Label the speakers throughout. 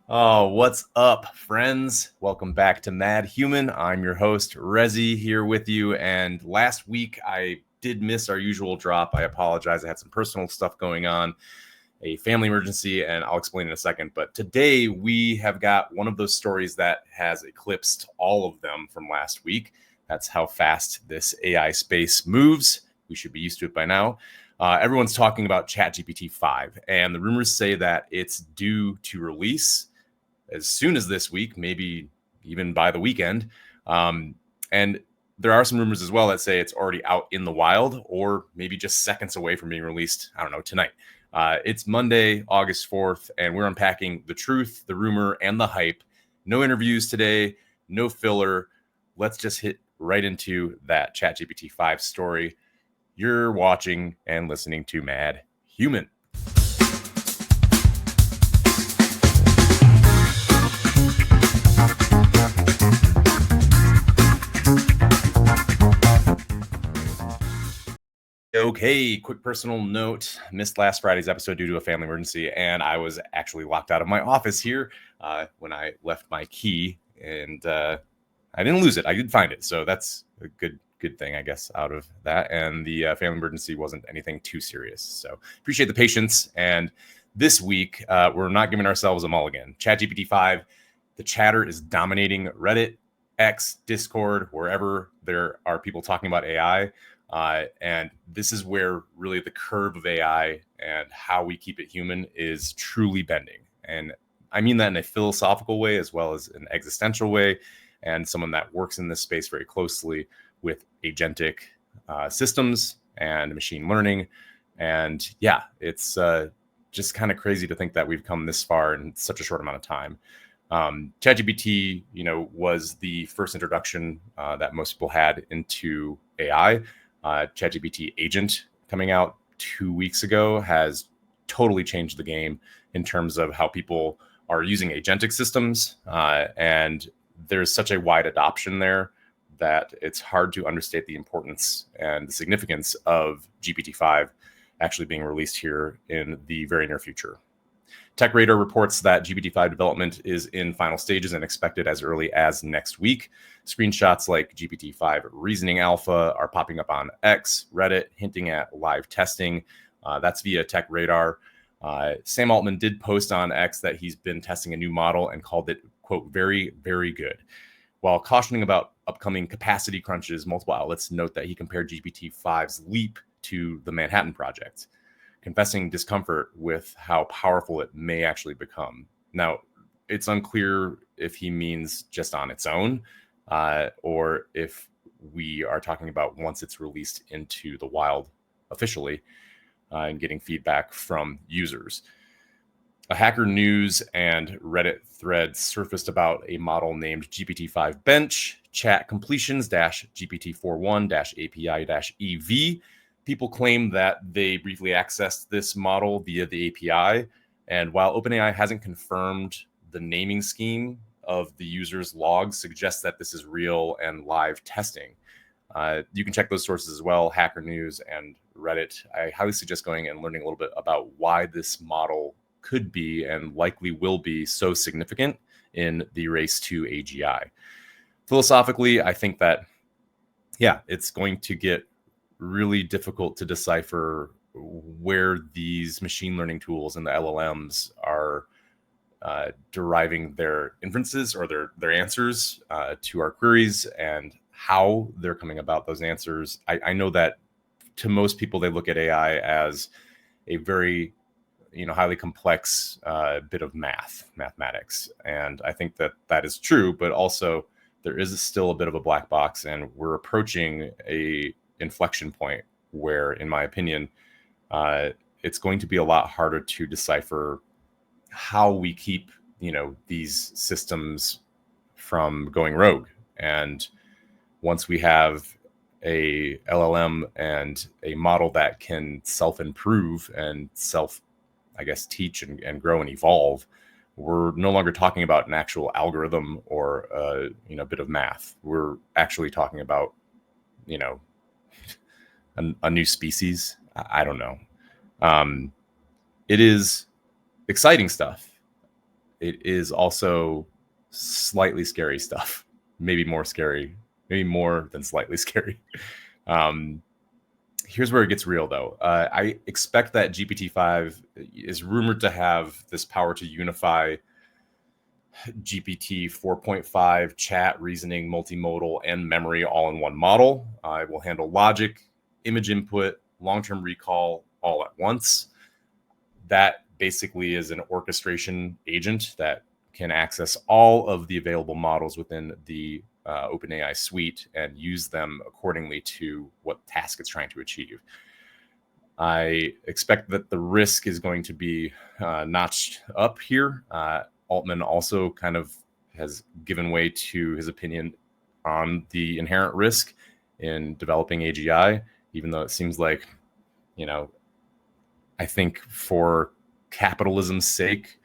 Speaker 1: Oh, what's up, friends? Welcome back to Mad Human. I'm your host, Rezzy, here with you. And last week, I did miss our usual drop. I apologize. I had some personal stuff going on, a family emergency, and I'll explain in a second. But today, we have got one of those stories that has eclipsed all of them from last week. That's how fast this AI space moves. We should be used to it by now. Everyone's talking about ChatGPT 5, and the rumors say that it's due to release as soon as this week, maybe even by the weekend. And there are some rumors as well that say it's already out in the wild or maybe just seconds away from being released, I don't know, tonight. It's Monday, August 4th, and we're unpacking the truth, the rumor, and the hype. No interviews today, no filler. Let's just hit right into that ChatGPT 5 story. You're watching and listening to Mad Human. Okay, quick personal note. Missed last Friday's episode due to a family emergency, and I was actually locked out of my office here when I left my key, and I didn't lose it. I did find it, so that's a good thing, I guess, out of that. And the family emergency wasn't anything too serious, so appreciate the patience. And this week, we're not giving ourselves a mulligan. ChatGPT 5, the chatter is dominating Reddit, X, Discord, wherever there are people talking about AI. And this is where really the curve of AI and how we keep it human is truly bending. And I mean that in a philosophical way as well as an existential way. And someone that works in this space very closely with agentic systems and machine learning. And yeah, it's just kind of crazy to think that we've come this far in such a short amount of time. ChatGPT, was the first introduction that most people had into AI. ChatGPT agent coming out 2 weeks ago has totally changed the game in terms of how people are using agentic systems. And there's such a wide adoption there that it's hard to understate the importance and the significance of GPT-5 actually being released here in the very near future. TechRadar reports that GPT-5 development is in final stages and expected as early as next week. Screenshots like GPT-5 Reasoning Alpha are popping up on X, Reddit, hinting at live testing. That's via TechRadar. Sam Altman did post on X that he's been testing a new model and called it, quote, very, very good. While cautioning about upcoming capacity crunches, multiple outlets note that he compared GPT-5's leap to the Manhattan Project, confessing discomfort with how powerful it may actually become. Now, it's unclear if he means just on its own, or if we are talking about once it's released into the wild officially and getting feedback from users. A Hacker News and Reddit thread surfaced about a model named GPT-5 Bench, chat completions GPT-41 API-EV. People claim that they briefly accessed this model via the API. And while OpenAI hasn't confirmed the naming scheme of the user's logs, suggests that this is real and live testing. You can check those sources as well, Hacker News and Reddit. I highly suggest going and learning a little bit about why this model could be and likely will be so significant in the race to AGI. Philosophically, I think that, it's going to get really difficult to decipher where these machine learning tools and the LLMs are deriving their inferences or their answers to our queries and how they're coming about those answers. I know that to most people, they look at AI as a very highly complex bit of mathematics. And I think that is true, but also there is still a bit of a black box, and we're approaching a inflection point where, in my opinion, it's going to be a lot harder to decipher how we keep, these systems from going rogue. And once we have a LLM and a model that can self-improve and teach and grow and evolve, we're no longer talking about an actual algorithm or a bit of math. We're actually talking about, a new species. I don't know. It is exciting stuff. it is also slightly scary stuff. Maybe more scary, maybe more than slightly scary. Here's where it gets real, though. I expect that GPT-5 is rumored to have this power to unify GPT 4.5, chat, reasoning, multimodal, and memory all in one model. It will handle logic, image input, long-term recall all at once. That basically is an orchestration agent that can access all of the available models within the OpenAI suite and use them accordingly to what task it's trying to achieve. I expect that the risk is going to be notched up here. Altman also kind of has given way to his opinion on the inherent risk in developing AGI, even though it seems like, I think for capitalism's sake,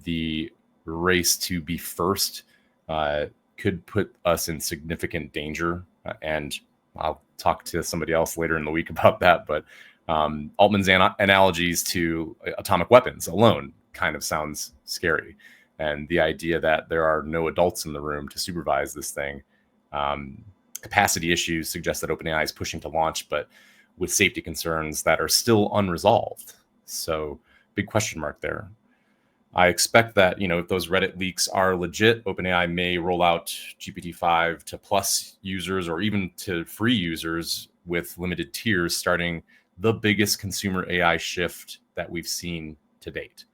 Speaker 1: the race to be first could put us in significant danger. And I'll talk to somebody else later in the week about that. But Altman's analogies to atomic weapons alone kind of sounds scary. And the idea that there are no adults in the room to supervise this thing. Capacity issues suggest that OpenAI is pushing to launch, but with safety concerns that are still unresolved. So big question mark there. I expect that, if those Reddit leaks are legit, OpenAI may roll out GPT-5 to plus users or even to free users with limited tiers, starting the biggest consumer AI shift that we've seen to date.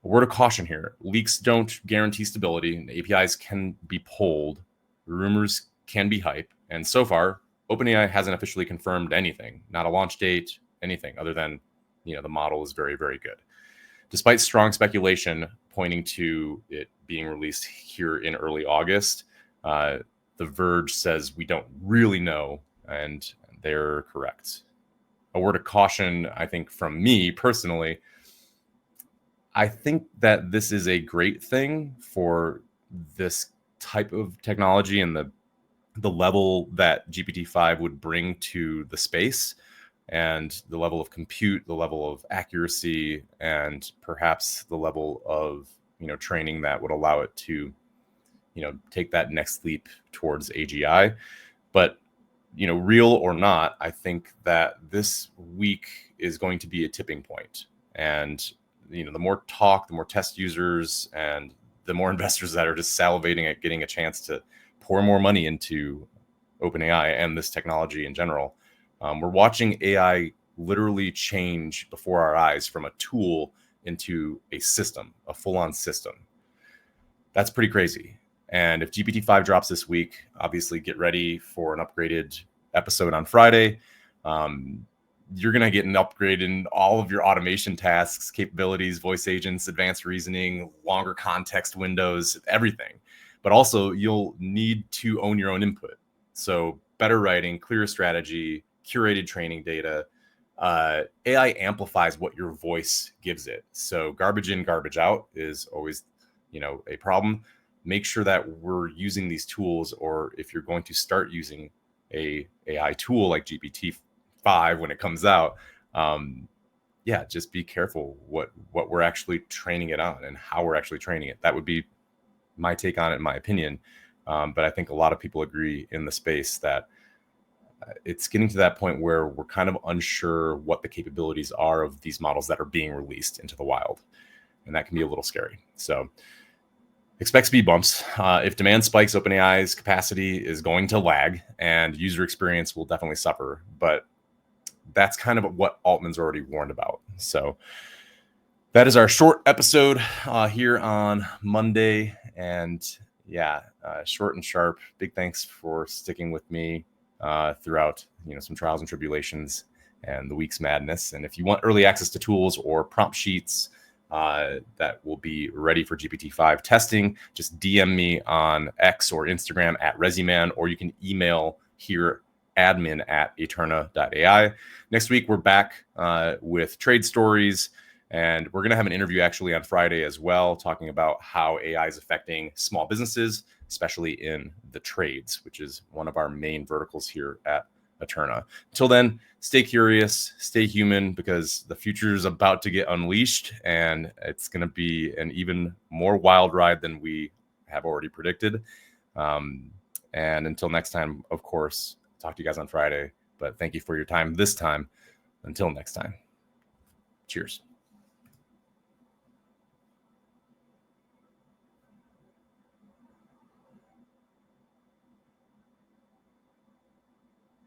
Speaker 1: A word of caution here: leaks don't guarantee stability. APIs can be pulled. Rumors can be hype. And so far, OpenAI hasn't officially confirmed anything, not a launch date, anything other than, the model is very, very good. Despite strong speculation pointing to it being released here in early August, The Verge says we don't really know, and they're correct. A word of caution, I think, from me personally, I think that this is a great thing for this type of technology and the level that GPT-5 would bring to the space, and the level of compute, the level of accuracy, and perhaps the level of training that would allow it to take that next leap towards AGI. But real or not, I think that this week is going to be a tipping point. And the more talk, the more test users, and the more investors that are just salivating at getting a chance to pour more money into OpenAI and this technology in general. We're watching AI literally change before our eyes from a tool into a system, a full-on system. That's pretty crazy. And if GPT-5 drops this week, obviously get ready for an upgraded episode on Friday. You're going to get an upgrade in all of your automation tasks, capabilities, voice agents, advanced reasoning, longer context windows, everything. But also you'll need to own your own input. So better writing, clearer strategy, curated training data. AI amplifies what your voice gives it. So garbage in, garbage out is always, a problem. Make sure that we're using these tools, or if you're going to start using a AI tool like GPT-5 when it comes out, just be careful what we're actually training it on and how we're actually training it. That would be my take on it, in my opinion. But I think a lot of people agree in the space that it's getting to that point where we're kind of unsure what the capabilities are of these models that are being released into the wild. And that can be a little scary. So expect speed bumps. If demand spikes, OpenAI's capacity is going to lag and user experience will definitely suffer. But that's kind of what Altman's already warned about. So that is our short episode here on Monday. And short and sharp. Big thanks for sticking with me throughout some trials and tribulations and the week's madness. And if you want early access to tools or prompt sheets that will be ready for GPT-5 testing, just DM me on X or Instagram at Rezzyman, or you can email here admin@eterna.ai. Next week we're back with trade stories, and we're going to have an interview actually on Friday as well, talking about how AI is affecting small businesses, especially in the trades, which is one of our main verticals here at Eterna. Until then, stay curious, stay human, because the future is about to get unleashed, and it's going to be an even more wild ride than we have already predicted. And until next time, of course, talk to you guys on Friday. But thank you for your time this time. Until next time. Cheers.